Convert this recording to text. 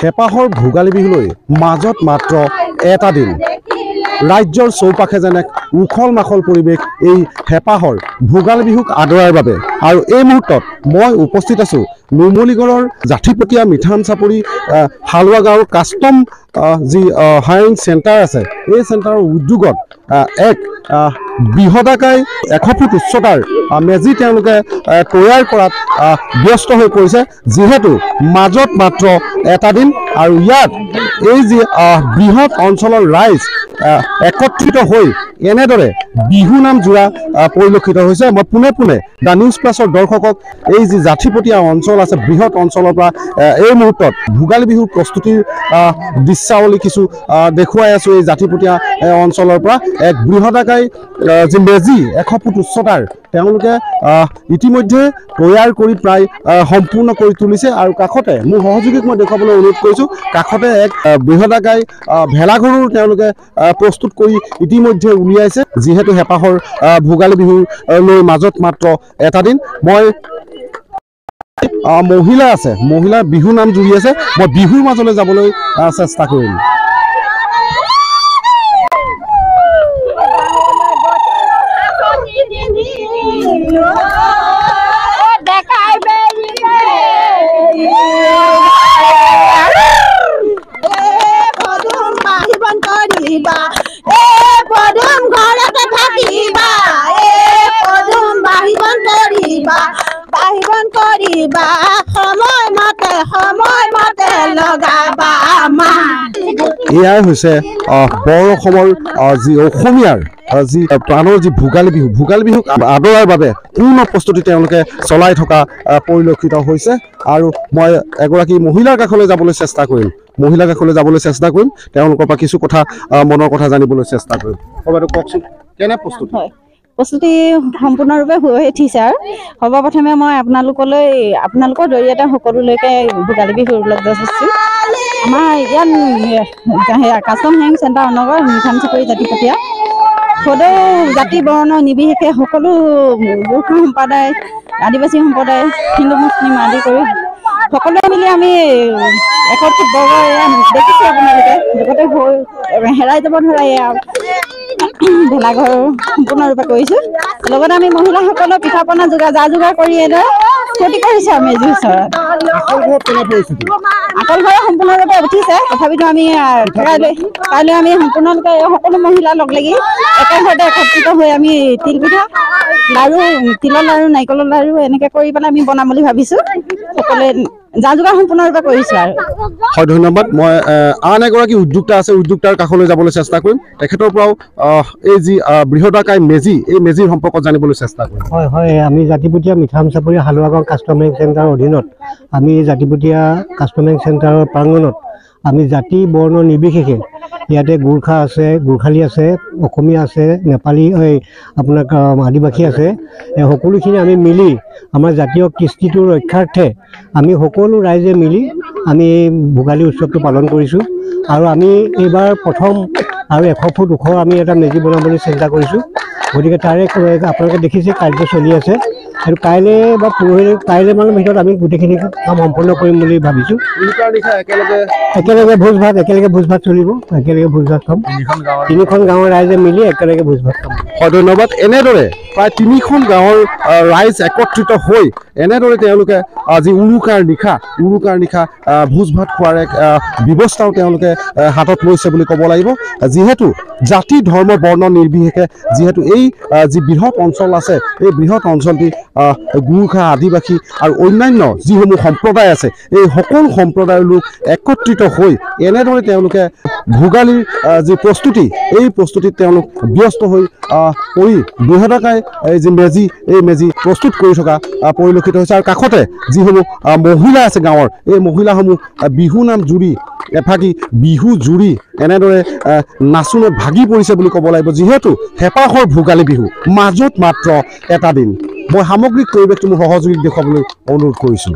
হেপাহৰ ভোগালী বিহুলৈ মাজত মাত্ৰ এটা দিন ৰাজ্যৰ চৌপাশে যেনে উখল মাখল পৰিৱেশ এই হেপাহৰ ভোগালী বিহুক আদৰাৰ বাবে আৰু এই মুহূৰ্তত মই উপস্থিত আছোঁ নুমলীগড়ৰ জাঠিপতীয়া মিঠান চাপৰি হালুৱা গাঁৱৰ কাষ্টম যি হায়াৰিং চেণ্টাৰ আছে এই চেণ্টাৰৰ উদ্যোগত এক বৃহদাকায় 100 ফুট উচ্চতাৰ মেজি তেওঁলোকে তৈয়াৰ কৰাত ব্যস্ত হৈ পৰিছে যিহেতু মাজত মাত্ৰ এটা দিন আৰু ইয়াত এই যি বৃহৎ অঞ্চলৰ ৰাইজ একত্ৰিত হৈ এনেদৰে বিহু নাম জোৰা পৰিলক্ষিত হৈছে। মই পোনে পোনে দ্য নিউজ প্লাছৰ দৰ্শকক এই যি জাঠিপতীয়া অঞ্চল আছে বৃহৎ অঞ্চলৰ পৰা এই মুহূৰ্তত ভোগালী বিহুৰ প্ৰস্তুতিৰ দৃশ্যাৱলী কিছু দেখুৱাই আছোঁ। এই জাঠিপতীয়া অঞ্চলৰ পৰা এক বৃহদাকায় যি মেজি 100 ফুট উচ্চতাৰ তেওঁলোকে ইতিমধ্যে তৈয়াৰ কৰি প্ৰায় সম্পূৰ্ণ কৰি তুলিছে আৰু কাষতে মোৰ সহযোগীক মই দেখুৱাবলৈ অনুৰোধ কৰিছোঁ কাষতে এক বৃহদাকায় ভেলাঘৰো তেওঁলোকে প্ৰস্তুত কৰি ইতিমধ্যে উলিয়াইছে যিহেতু হেপাহৰ ভোগালী বিহুলৈ মাজত মাত্ৰ এটা দিন। মই মহিলা আছে মহিলাৰ বিহু নাম জুৰি আছে মই বিহুৰ মাজলৈ যাবলৈ চেষ্টা কৰিম। এয়াই হৈছে বৰ অসমৰ যি অসমীয়াৰ যি প্ৰাণৰ যি ভোগালী বিহুক আদৰাৰ বাবে পূৰ্ণ প্ৰস্তুতি তেওঁলোকে চলাই থকা পৰিলক্ষিত হৈছে আৰু মই এগৰাকী মহিলাৰ কাষলৈ যাবলৈ চেষ্টা কৰিম তেওঁলোকৰ পৰা কিছু কথা মনৰ কথা জানিবলৈ চেষ্টা কৰিম। কওকচোন কেনে প্ৰস্তুতি? প্ৰস্তুতি সম্পূৰ্ণৰূপে হৈ উঠিছে আৰু সৰ্বপ্ৰথমে মই আপোনালোকৰ জৰিয়তে সকলোলৈকে ভোগালী বিহুৰ লগ যাচিছোঁ। আমাৰ ইয়াত কাষ্টম হায়াৰিং চেণ্টাৰ অনগৰ মিঠান চাপৰি জাঠিপতীয়া সদৌ জাতি বৰ্ণ নিৰ্বিশেষে সকলো গোৰ্খা সম্প্ৰদায় আদিবাসী সম্প্ৰদায় হিন্দু মুছলিম আদি কৰি সকলোৱে মিলি আমি 100 ফুট বৰ্গৰ এয়া দেখিছে আপোনালোকে লগতে হেৰাই যাব ধৰা এয়া ভেলাঘৰ সম্পূৰ্ণৰূপে কৰিছোঁ। লগতে আমি মহিলাসকলৰ পিঠা পনা যা যোগাৰ কৰি এইদৰে ফূৰ্তি কৰিছোঁ। আমি মেজিৰ ওচৰত আকল ঘৰ সম্পূৰ্ণৰূপে উঠিছে তথাপিতো আমি কাইলৈ আমি সম্পূৰ্ণৰূপে সকলো মহিলা লগ লাগি একেঘৰতে একত্ৰিত হৈ আমি তিল পিঠা লাড়ু তিলৰ লাড়ু নাৰিকলৰ লাড়ু এনেকৈ কৰি পেলাই আমি বনাম বুলি ভাবিছোঁ। সকলোৱে যা যোগাৰ সম্পূৰ্ণৰূপে কৰিছোঁ আৰু হয় ধন্যবাদ। মই আন এগৰাকী উদ্যোক্তা আছে উদ্যোক্তাৰ কাষলৈ যাবলৈ চেষ্টা কৰিম তেখেতৰ পৰাও এই যি বৃহদাকায় মেজি এই মেজিৰ সম্পৰ্কত জানিবলৈ চেষ্টা কৰিম। হয় আমি জাঠিপতীয়া মিঠান চাপৰি হালুৱা গাঁও কাষ্টম হায়াৰিং চেণ্টাৰৰ অধীনত আমি জাঠিপতীয়া কাষ্টম হায়াৰিং চেণ্টাৰৰ প্ৰাংগণত আমি জাতি বৰ্ণ নিৰ্বিশেষে ইয়াতে গোৰ্খা আছে গোৰ্খালী আছে অসমীয়া আছে নেপালী আপোনাৰ আদিবাসী আছে সকলোখিনি আমি মিলি আমাৰ জাতীয় কৃষ্টিটোৰ ৰক্ষাৰ্থে আমি সকলো ৰাইজে মিলি আমি ভোগালী উৎসৱটো পালন কৰিছোঁ আৰু আমি এইবাৰ প্ৰথম আৰু 100 ফুট ওখ আমি এটা মেজি বনাবলৈ চিন্তা কৰিছোঁ। গতিকে তাৰে আপোনালোকে দেখিছে কাৰ্য চলি আছে আৰু কাইলৈ মানৰ ভিতৰত আমি গোটেইখিনি কাম সম্পূৰ্ণ কৰিম বুলি ভাবিছোঁ। একেলগে ভোজ ভাত চলিব একেলগে ভোজ ভাত খাম 3খন গাঁৱৰ ৰাইজে মিলি একেলগে ভোজ ভাত খাম। হয় ধন্যবাদ। এনেদৰে প্ৰায় 3খন গাঁৱৰ ৰাইজ একত্ৰিত হৈ এনেদৰে তেওঁলোকে আজি উৰুকাৰ নিশা ভোজ ভাত খোৱাৰ এক ব্যৱস্থাও তেওঁলোকে হাতত লৈছে বুলি ক'ব লাগিব যিহেতু জাতি ধৰ্ম বৰ্ণ নিৰ্বিশেষে যিহেতু এই যি বৃহৎ অঞ্চল আছে এই বৃহৎ অঞ্চলটি গোৰ্খা আদিবাসী আৰু অন্যান্য যিসমূহ সম্প্ৰদায় আছে এই সকলো সম্প্ৰদায়ৰ লোক একত্ৰিত হৈ এনেদৰে তেওঁলোকে ভোগালীৰ যি প্ৰস্তুতি এই প্ৰস্তুতিত তেওঁলোক ব্যস্ত হৈ পৰি বৃহদাকায় এই যি মেজি প্ৰস্তুত কৰি থকা পৰিলক্ষিত হৈছে আৰু কাষতে যিসমূহ মহিলা আছে গাঁৱৰ এই মহিলাসমূহ বিহু নাম জুৰি এফাকি বিহু জুৰি এনেদৰে নাচোনত ভাগি পৰিছে বুলি ক'ব লাগিব যিহেতু হেপাহৰ ভোগালী বিহু মাজত মাত্ৰ এটা দিন। মই সামগ্ৰিক পৰিৱেশটো মোৰ সহযোগীক দেখুৱাবলৈ অনুৰোধ কৰিছোঁ।